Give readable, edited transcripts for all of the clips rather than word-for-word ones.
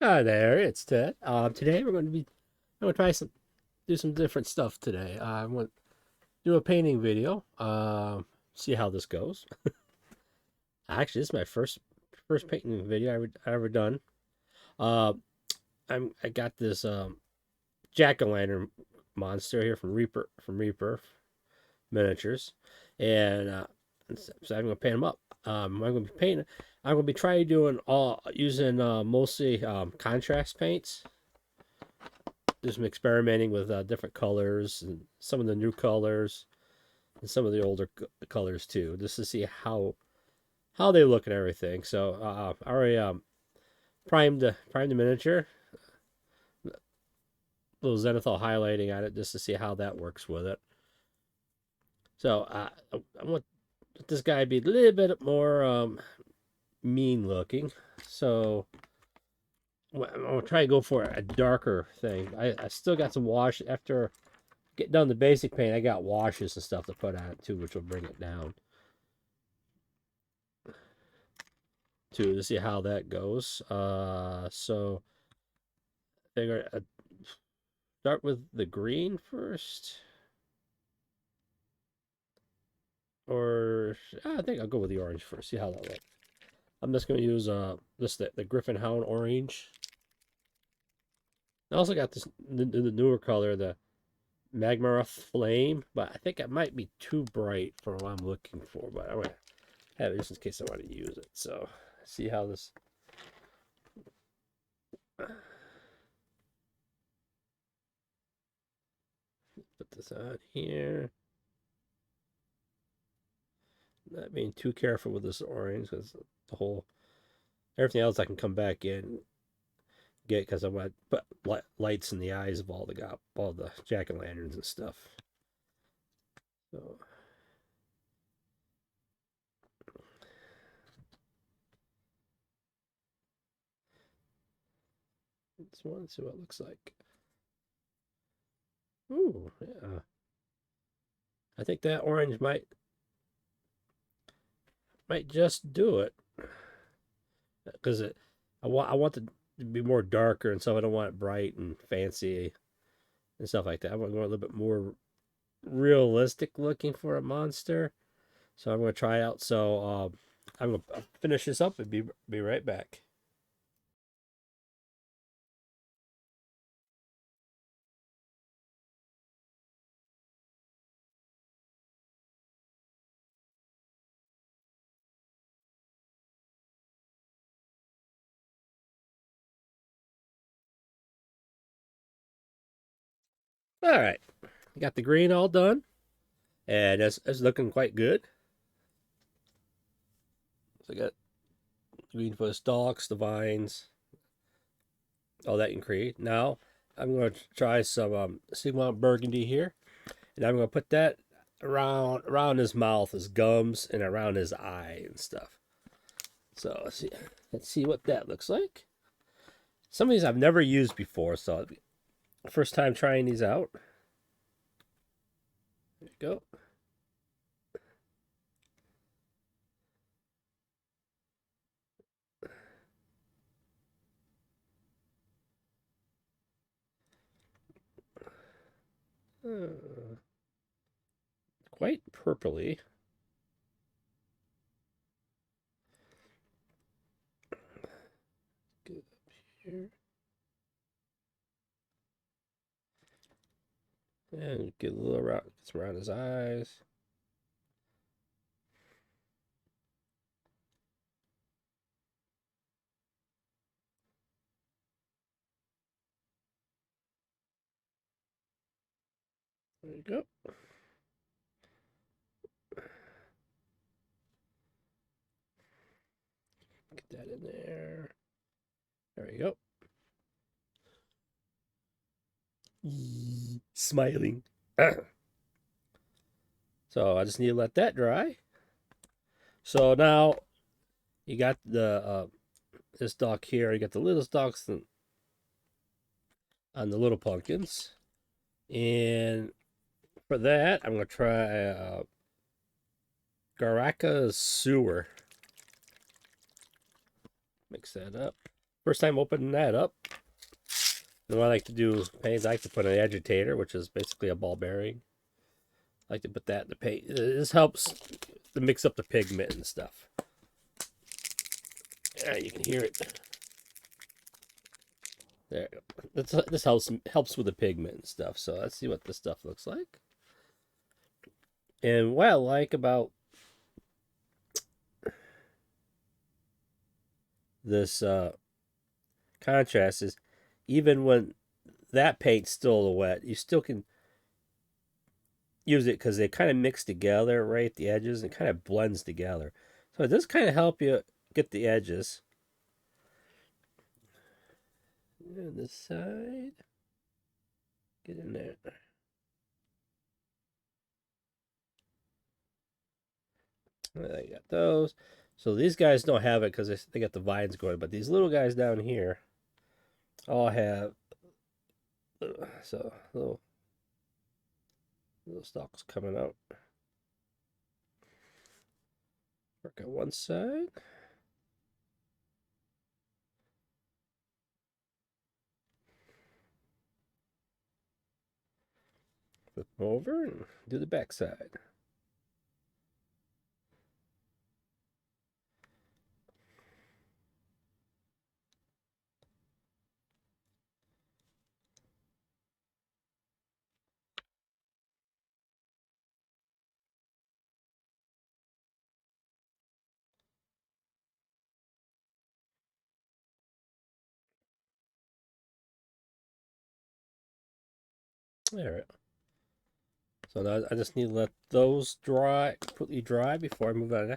Hi there, it's Ted. Today I'm gonna try do some different stuff today. I want to do a painting video. See how this goes. Actually, this is my first painting video I ever done. Uh, I got this Jack-o'-lantern monster here from Reaper Miniatures, and so I'm gonna paint him up. I'm gonna be painting. I'm gonna be trying doing all using mostly contrast paints. Do some experimenting with different colors and some of the new colors and some of the older colors too, just to see how they look and everything. So I already primed the miniature, little zenithal highlighting on it just to see how that works with it. So I want this guy to be a little bit more mean looking. So I'm gonna try to go for a darker thing. I still got some wash after get done the basic paint. I got washes and stuff to put on it too, which will bring it down too to see how that goes. So I figure I'd start with the green first, or I think I'll go with the orange first. See how that looks. I'm just gonna use the Griffin Hound orange. I also got the newer color, the Magmaroth Flame, but I think it might be too bright for what I'm looking for. But I'm gonna have it just in case I want to use it. So see how this. Put this on here. Not being too careful with this orange because the whole everything else I can come back in get because I want to put lights in the eyes of all the jack-o'-lanterns and stuff. So this one, see what it looks like. Ooh, yeah. I think that orange might just do it because I want it to be more darker and so I don't want it bright and fancy and stuff like that. I want to go a little bit more realistic looking for a monster. So I'm going to try out. So I'm going to finish this up and be right back. All right, got the green all done, and it's looking quite good. So I got green for the stalks, the vines, all that you can create. Now I'm going to try some Sigma Burgundy here, and I'm going to put that around his mouth, his gums, and around his eye and stuff. So let's see what that looks like. Some of these I've never used before, so first time trying these out. There you go. Quite purpley. Get up here. And get a little around his eyes. There you go. Get that in there. There you go. Smiling. So I just need to let that dry. So now you got this stalk here. You got the little stalks on the little pumpkins. And for that, I'm going to try Garaka Sewer. Mix that up. First time opening that up. And what I like to do paints, I like to put an agitator, which is basically a ball bearing. I like to put that in the paint. This helps to mix up the pigment and stuff. Yeah, you can hear it. There. This helps with the pigment and stuff. So let's see what this stuff looks like. And what I like about this contrast is, even when that paint's still wet, you still can use it because they kind of mix together right at the edges and kind of blends together. So it does kind of help you get the edges. And this side, get in there. I got those. So these guys don't have it because they got the vines going, but these little guys down here all have so little stalks coming out. Work on one side. Flip them over and do the back side. There. So now I just need to let those dry, completely dry before I move on.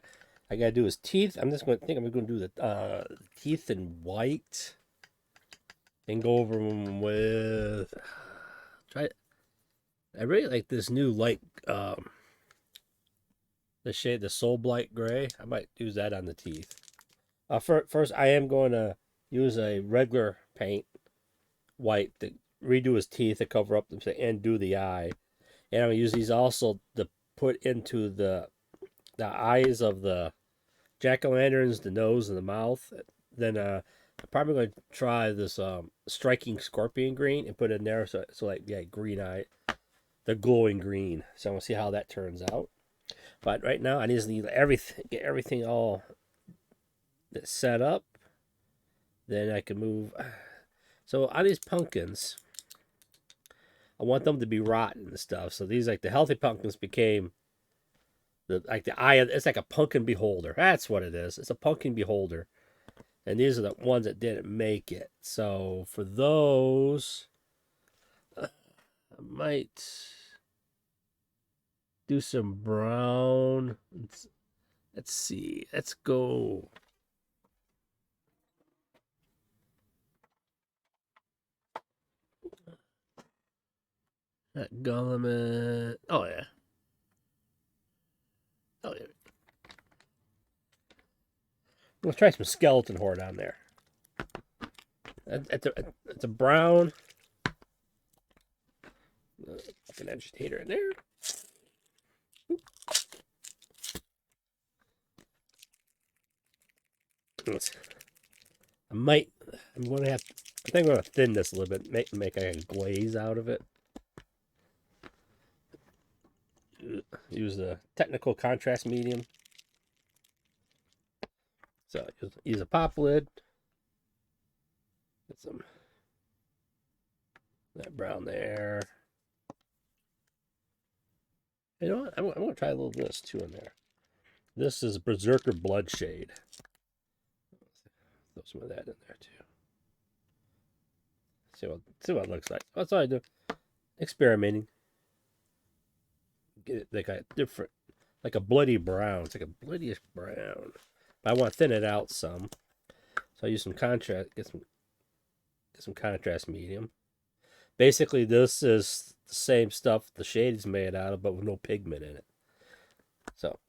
I gotta do his teeth. I'm just going to I'm going to do the teeth in white and go over them with try. I really like this new light, the shade, the Soul Blight Gray. I might use that on the teeth. First, I am going to use a regular paint white to redo his teeth to cover up them and do the eye. And I'm going to use these also to put into the eyes of the jack-o'-lanterns, the nose and the mouth. Then I'm probably going to try this striking scorpion green and put it in there, so like, yeah, green eye, the glowing green. So I'm going to see how that turns out. But right now I just need everything, get everything all set up. Then I can move. So on these pumpkins, I want them to be rotten and stuff. So these, like the healthy pumpkins, became the eye. It's like a pumpkin beholder. That's what it is. It's a pumpkin beholder. And these are the ones that didn't make it. So for those, I might do some brown. Let's see. Let's go. That Gulliman. Oh yeah. Oh yeah. Let's try some skeleton horde on there. It's a brown. Like an agitator in there. I'm gonna have. I think I'm gonna thin this a little bit, make a glaze out of it. Use the technical contrast medium. So use a pop lid. Get some that brown there. You know what? I'm gonna try a little of this too in there. This is Berserker Bloodshade. Throw some of that in there too. See what it looks like. That's all I do. Experimenting. Get it like a different, like a bloody brown. It's like a bloodyish brown. But I want to thin it out some. So I use some contrast. Get some contrast medium. Basically, this is the same stuff the shade is made out of, but with no pigment in it. So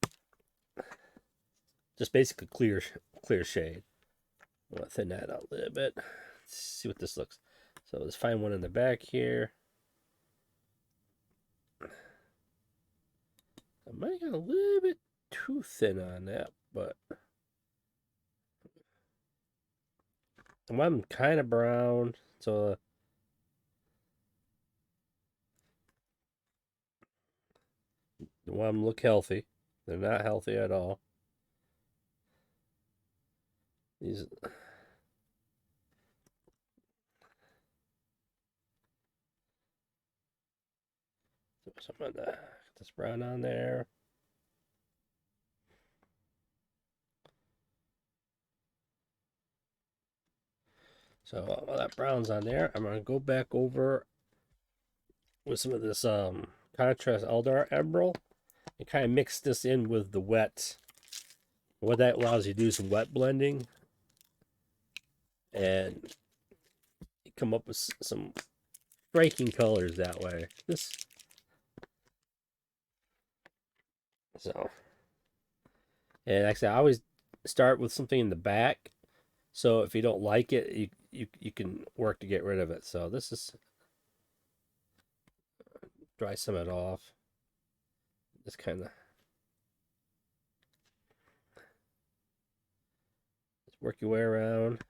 just basically clear shade. I want to thin that out a little bit. Let's see what this looks. So let's find one in the back here. I might get a little bit too thin on that, but I want them kind of brown, so I want them to look healthy. They're not healthy at all. These some of the this brown on there. So while that brown's on there, I'm gonna go back over with some of this contrast Eldar Emerald and kind of mix this in with the wet. What that allows you to do is some wet blending and come up with some striking colors that way. This so and actually I always start with something in the back. So if you don't like it, you can work to get rid of it. So this is dry some of it off. Just kind of work your way around.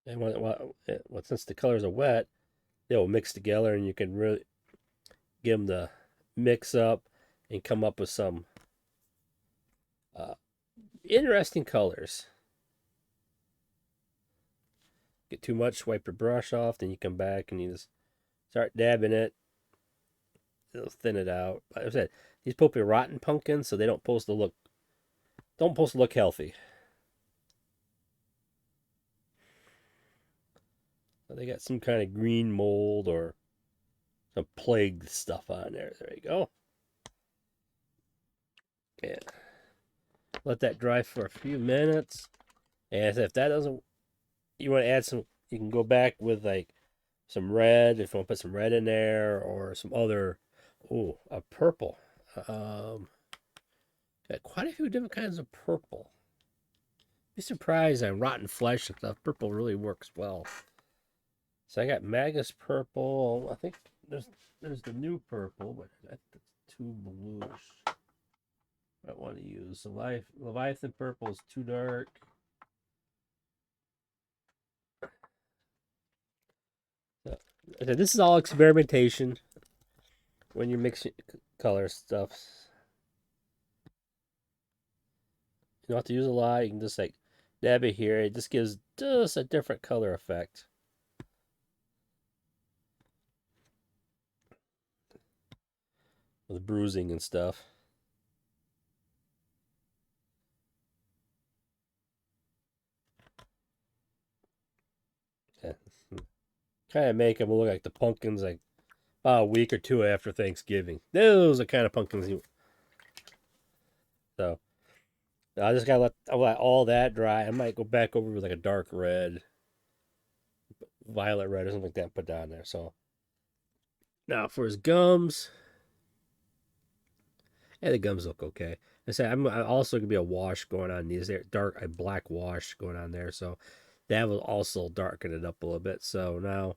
And since the colors are wet, they will mix together, and you can really get them to mix up and come up with some uh, interesting colors. Get too much, wipe your brush off, then you come back and you just start dabbing it. It'll thin it out. Like I said, these Pupil rotten pumpkins, so they don't supposed to look healthy. So they got some kind of green mold or some plague stuff on there. There you go. Yeah. Let that dry for a few minutes. And if that doesn't, you want to add some, you can go back with like some red if you want to put some red in there or some other, a purple. Got quite a few different kinds of purple. Be surprised on rotten flesh and stuff. Purple really works well. So I got Magus purple. I think there's the new purple, but that's too bluish. I want to use Leviathan purple is too dark. So, this is all experimentation when you're mixing color stuff. You don't have to use a lot. You can just like dab it here. It just gives just a different color effect. With bruising and stuff. Yeah. Kind of make them look like the pumpkins like about a week or two after Thanksgiving. Those are kind of pumpkins you. So I just gotta I'll let all that dry. I might go back over with like a dark red, violet red, or something like that. Put down there. So now for his gums, the gums look okay. I say I'm also gonna be a wash going on these. They're dark, a black wash going on there. So that will also darken it up a little bit. So now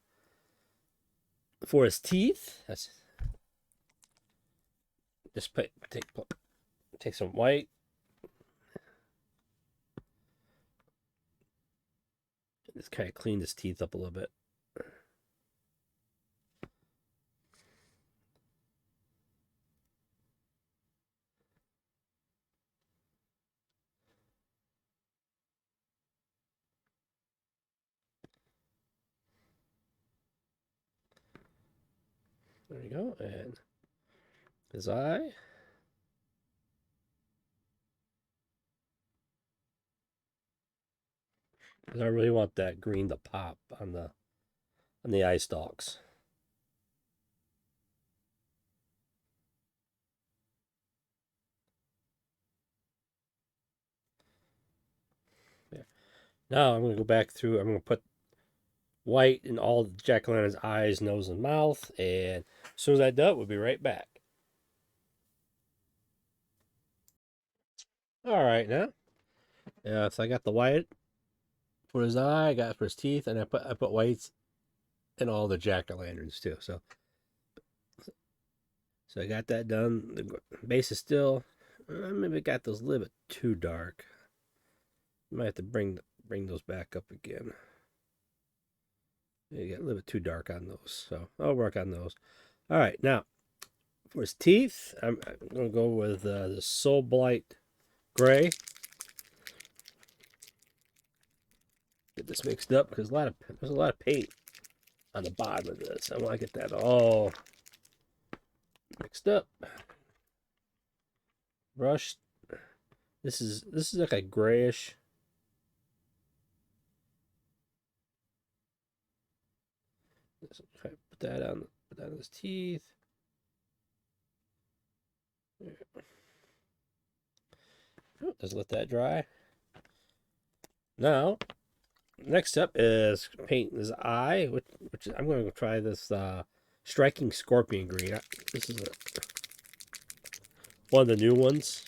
for his teeth, that's just take some white. Just kind of clean his teeth up a little bit. There you go. And his eye. Because I really want that green to pop on the eye stalks. Yeah. Now I'm going to go back through. I'm going to put white in all Jack-o'-lantern's eyes, nose, and mouth. And as soon as I do it, we'll be right back. All right, now. Yeah, so I got the white for his eye, I got it for his teeth, and I put whites and all the jack-o'-lanterns too. So I got that done. The base is still maybe got those a little bit too dark. Might have to bring those back up again. You got a little bit too dark on those, so I'll work on those. All right, now for his teeth, I'm going to go with the Soul Blight Gray. Get this mixed up because there's a lot of paint on the bottom of this. I want to get that all mixed up. Brushed. This is like a grayish. Try to put that on his teeth. Just let that dry. Now, next step is painting his eye, which I'm going to try this Striking Scorpion Green. This is one of the new ones.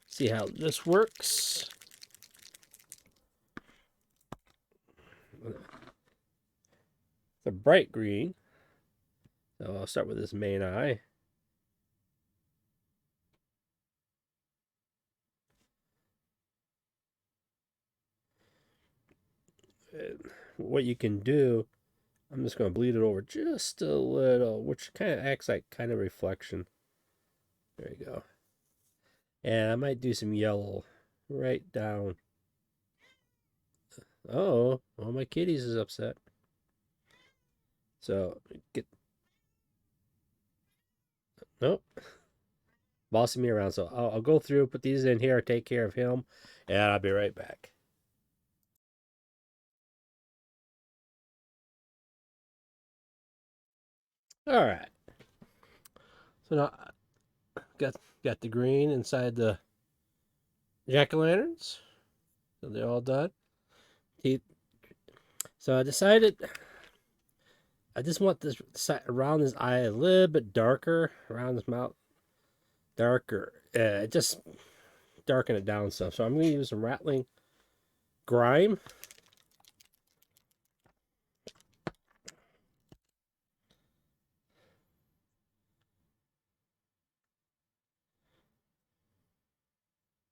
See how this works. It's a bright green. So I'll start with this main eye. And what you can do, I'm just going to bleed it over just a little, which kind of acts like kind of reflection. There you go. And I might do some yellow right down. Oh, well, my kitties is upset. So get nope, bossing me around. So I'll go through, put these in here, take care of him, and I'll be right back. All right. So now got the green inside the jack-o'-lanterns. So they're all done. Teeth. So I decided I just want this side around his eye a little bit darker, around his mouth, darker. Just darken it down some. So I'm going to use some rattling grime.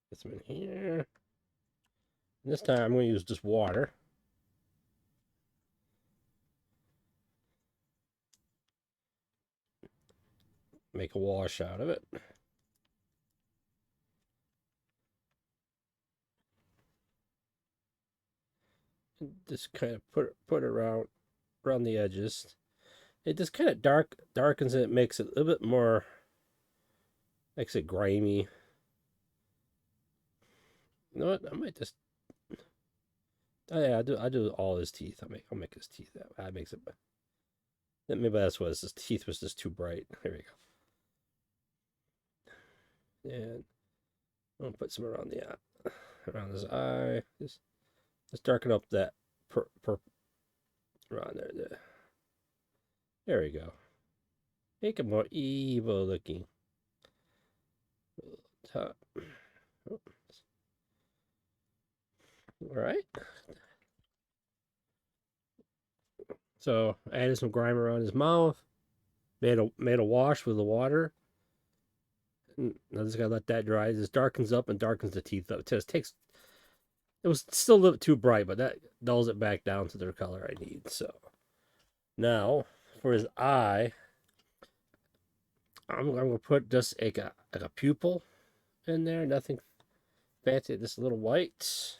Get some in here. And this time I'm going to use just water. Make a wash out of it. Just kind of put it around the edges. It just kind of darkens it, makes it a little bit more, makes it grimy. You know what? I might just. Oh yeah, I do all his teeth. I'll make his teeth that way. That makes it. Maybe that's what his teeth was just too bright. There we go. And I'll put some around around his eye. Just darken up that around there. There we go. Make it more evil looking. Top. Oh. All right. So I added some grime around his mouth. Made a wash with the water. And I just gotta let that dry. It just darkens up and darkens the teeth up. It just takes. It was still a little too bright, but that dulls it back down to the color I need. So now for his eye, I'm gonna put just like a pupil in there. Nothing fancy. Just a little white.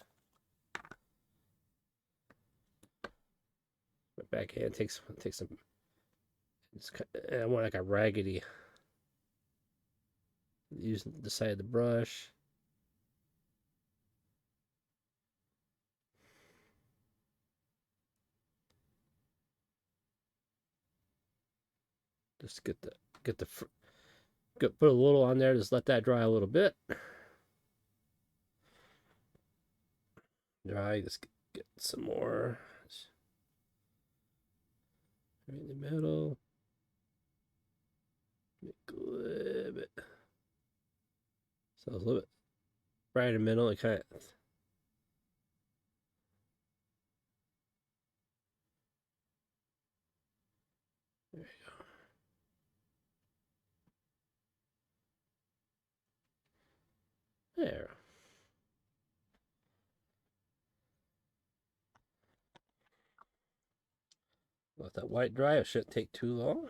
My backhand takes some. I want like a raggedy. Using the side of the brush. Just put a little on there. Just let that dry a little bit. Dry. Just get some more. Right in the middle. Make a little bit. So it's a little bit right in the middle. It kind of. There. Let that white dry. It shouldn't take too long.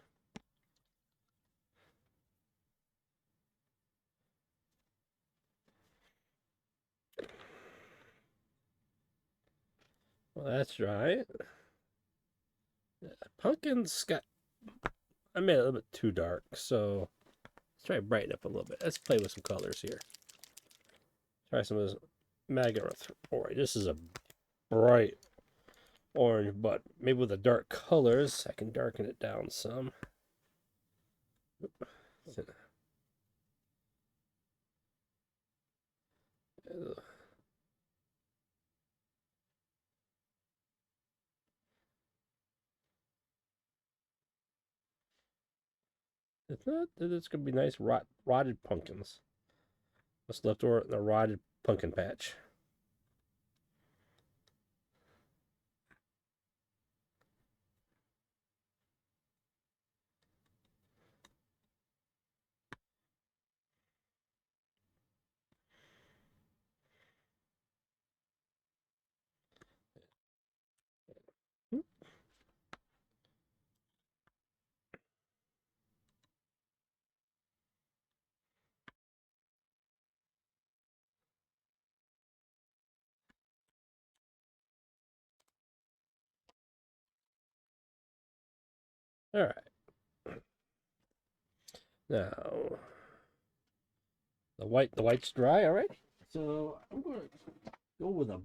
Well, that's right. Pumpkin's got. I made it a little bit too dark, so let's try to brighten up a little bit. Let's play with some colors here. Try some of this magenta orange. This is a bright orange, but maybe with the dark colors, I can darken it down some. It's not. It's gonna be nice rotted pumpkins. What's left over in the rotted pumpkin patch. All right. Now the white's dry. All right. So I'm gonna go with a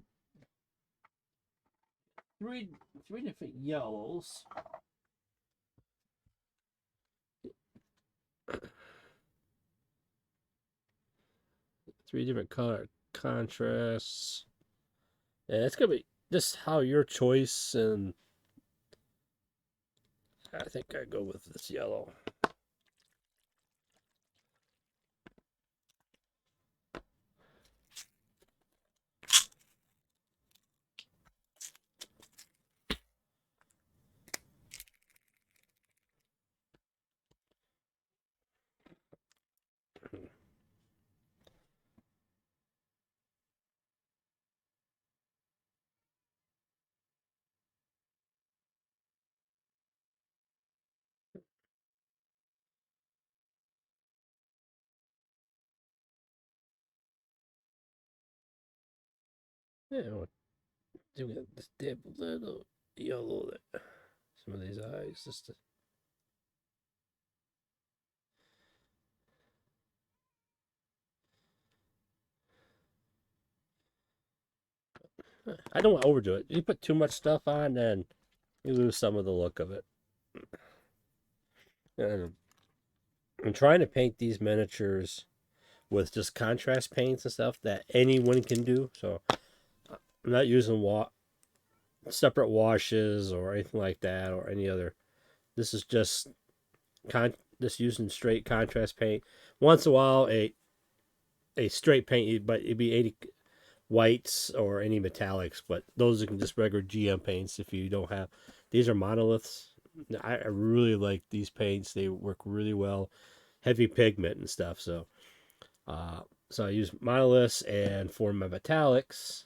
three different yellows. Three different color contrasts. Yeah, it's gonna be just how your choice, and I think I go with this yellow. Yeah, we'll just dip a little yellow there. Some of these eyes, just to... I don't want to overdo it. You put too much stuff on, then you lose some of the look of it. And I'm trying to paint these miniatures with just contrast paints and stuff that anyone can do. So I'm not using separate washes or anything like that, or any other. This is just just using straight contrast paint. Once in a while, a straight paint, but it'd be 80 whites or any metallics. But those are just regular GM paints. If you don't have, these are monoliths. I really like these paints. They work really well. Heavy pigment and stuff. So I use monoliths, and for my metallics,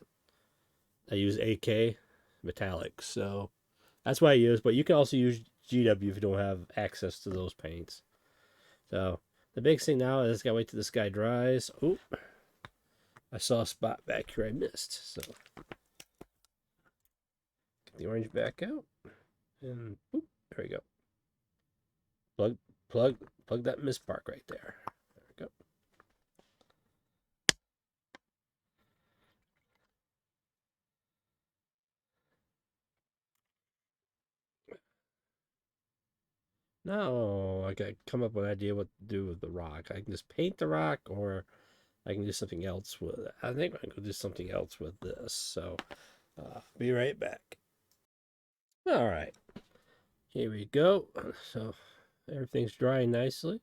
I use AK metallics. So that's what I use. But you can also use GW if you don't have access to those paints. So the big thing now is gotta wait till this guy dries. Oh, I saw a spot back here I missed. So get the orange back out, and boop, there we go. Plug that mist bark right there. There we go. Now I gotta come up with an idea what to do with the rock. I can just paint the rock, or I can do something else with it. I think I can do something else with this. So be right back. All right, here we go. So everything's drying nicely.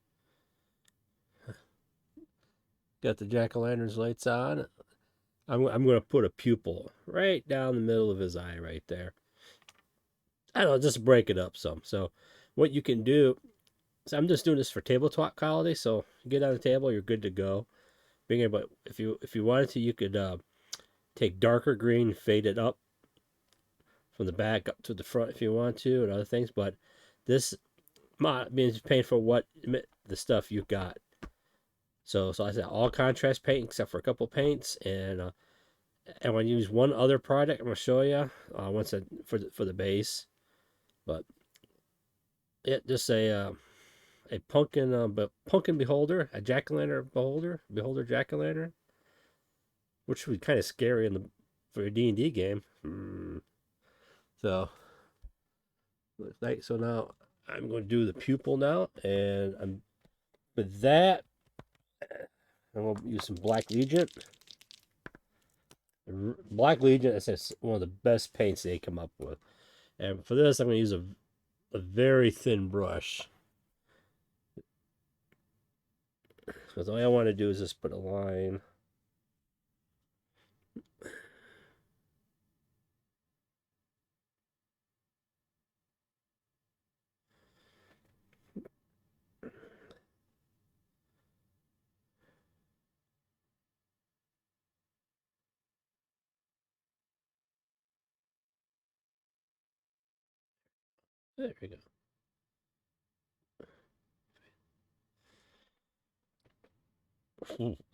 Got the jack-o'-lantern's lights on. I'm going to put a pupil right down the middle of his eye right there. I don't know, just break it up some. So what you can do. So I'm just doing this for tabletop quality. So you get on the table, you're good to go. Being able, if you wanted to, you could take darker green, fade it up from the back up to the front if you want to, and other things. But this means paying for what the stuff you got. So I said all contrast paint except for a couple paints, and I'm going to use one other product. I'm going to show you once for the base, but it just a pumpkin beholder, a jack-o'-lantern beholder jack-o'-lantern, which would be kind of scary for a D&D game. So so now I'm going to do the pupil now, and with that I'm going to use some Black Legion. Black Legion is one of the best paints they come up with, and for this I'm going to use a very thin brush. Because all I want to do is just put a line. There we go.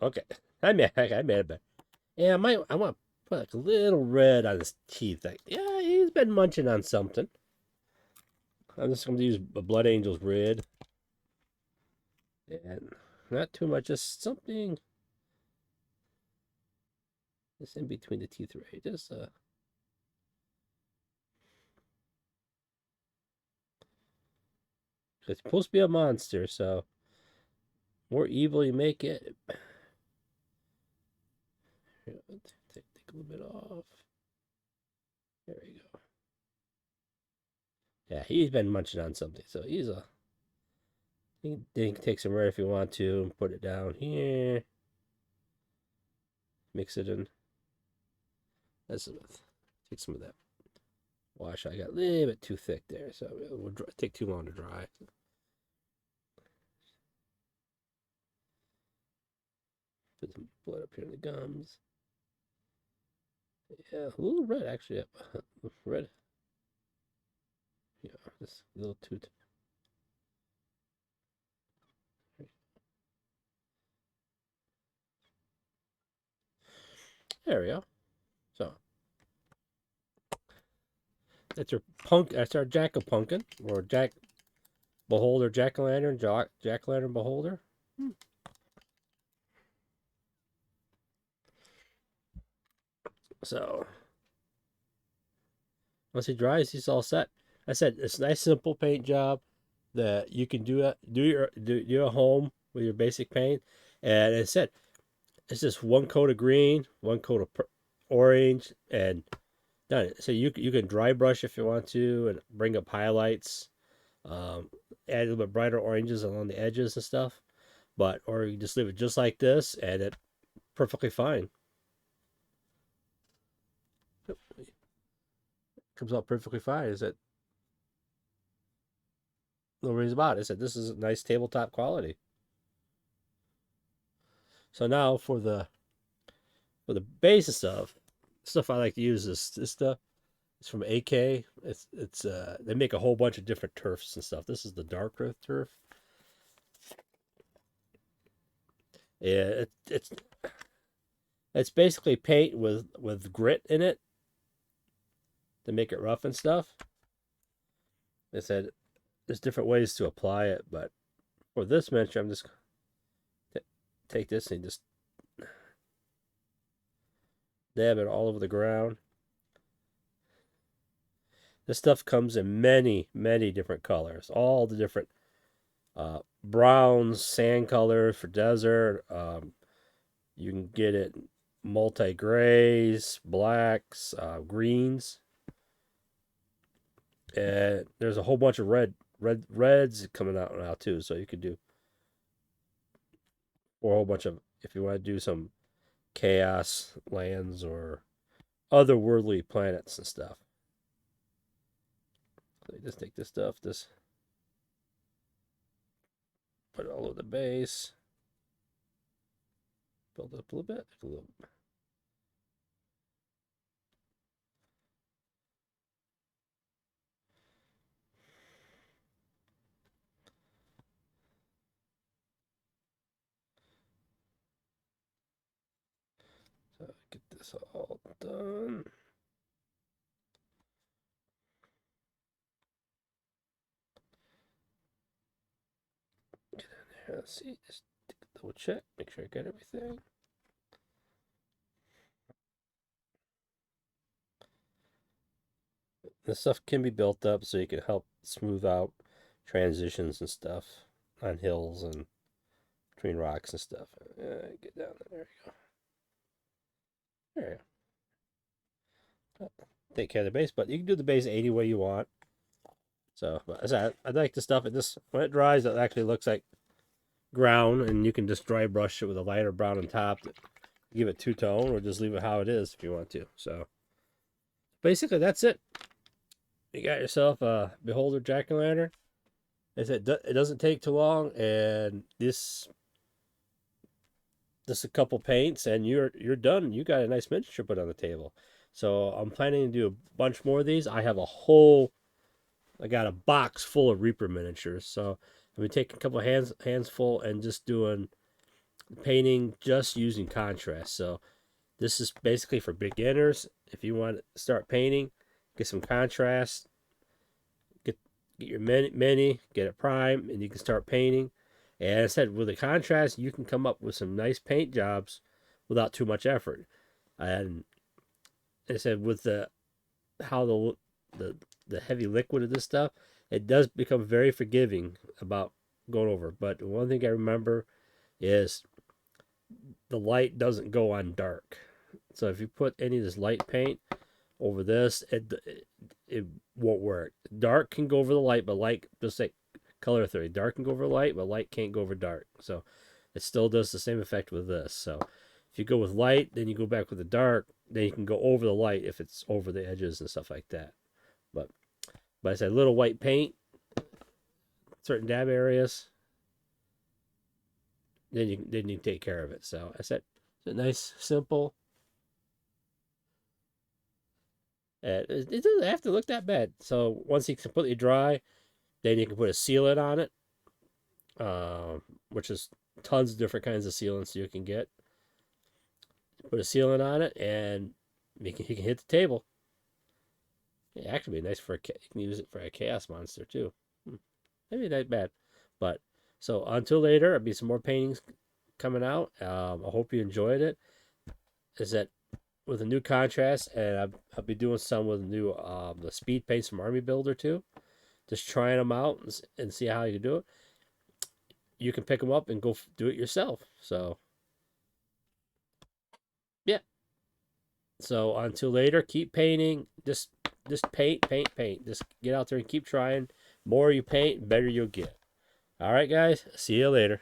Okay, I made it better. Yeah, I want to put like a little red on his teeth. Like, yeah, he's been munching on something. I'm just going to use a Blood Angel's red, and not too much, just something just in between the teeth, right? Just it's supposed to be a monster, so more evil you make it. Here, take a little bit off. There we go. Yeah, he's been munching on something, so you can take some red if you want to and put it down here. Mix it in. Take some of that wash. I got a little bit too thick there, so it will take too long to dry. Put some blood up here in the gums. Yeah, a little red actually. Red. Yeah, just a little too. There we go. So that's our Jackal pumpkin or Beholder jack-o'-lantern, jack-o'-lantern beholder. So once he dries, he's all set. I said it's a nice simple paint job that you can do your home with your basic paint. And I said it's just one coat of green, one coat of orange, and done it. So you can dry brush if you want to, and bring up highlights, add a little bit brighter oranges along the edges and stuff. Or you just leave it just like this, and it perfectly fine. Comes out perfectly fine. Is it? No worries about it. I said this is nice tabletop quality. So now for the basis stuff I like to use is this stuff. It's from AK. It's they make a whole bunch of different turfs and stuff. This is the dark earth turf. Yeah, it's basically paint with grit in it to make it rough and stuff. They said there's different ways to apply it, but for this miniature, I'm just take this and just dab it all over the ground. This stuff comes in many, many different colors. All the different browns, sand colors for desert. You can get it multi grays, blacks, greens. And there's a whole bunch of reds coming out now too. So you could do or a whole bunch of if you want to do some chaos lands or otherworldly planets and stuff. So you just take this stuff, Put it all over the base. Build up a little bit. A little. So get this all done. Get in there. Let's see. Just double check. Make sure I got everything. This stuff can be built up so you can help smooth out transitions and stuff on hills and between rocks and stuff. Get down there. There you go. There you go. Take care of the base, but you can do the base any way you want. So, I like the stuff. It just when it dries, it actually looks like ground, and you can just dry brush it with a lighter brown on top to give it two-tone, or just leave it how it is if you want to. So, basically, that's it. You got yourself a Beholder Jack-o'-lantern. It doesn't take too long, and this just a couple paints, and you're done. You got a nice miniature put on the table. So I'm planning to do a bunch more of these. I got a box full of Reaper miniatures. So I've been taking a couple hands full and just doing painting just using contrast. So this is basically for beginners. If you want to start painting, get some contrast, get your mini, get it primed, and you can start painting. And as I said, with the contrast, you can come up with some nice paint jobs without too much effort. And as I said, with how the heavy liquid of this stuff, it does become very forgiving about going over. But one thing I remember is the light doesn't go on dark. So if you put any of this light paint over this, it won't work. Dark can go over the light, but light, just like color theory, dark can go over light, but light can't go over dark. So it still does the same effect with this. So if you go with light, then you go back with the dark, then you can go over the light if it's over the edges and stuff like that. But I said little white paint, certain dab areas, then you take care of it. So I said it's a nice, simple. It doesn't have to look that bad. So once it's completely dry, then you can put a sealant on it, which is tons of different kinds of sealants you can get. Put a sealant on it, and you can hit the table. It actually be nice you can use it for a chaos monster too. Maybe not bad, but so until later, there'll be some more paintings coming out. I hope you enjoyed it. Is that with a new contrast, and I'll be doing some with new the speed paints from Army Builder too. Just trying them out and see how you do it. You can pick them up and go do it yourself. So yeah. So until later, keep painting. Just paint. Just get out there and keep trying. More you paint, better you'll get. All right, guys. See you later.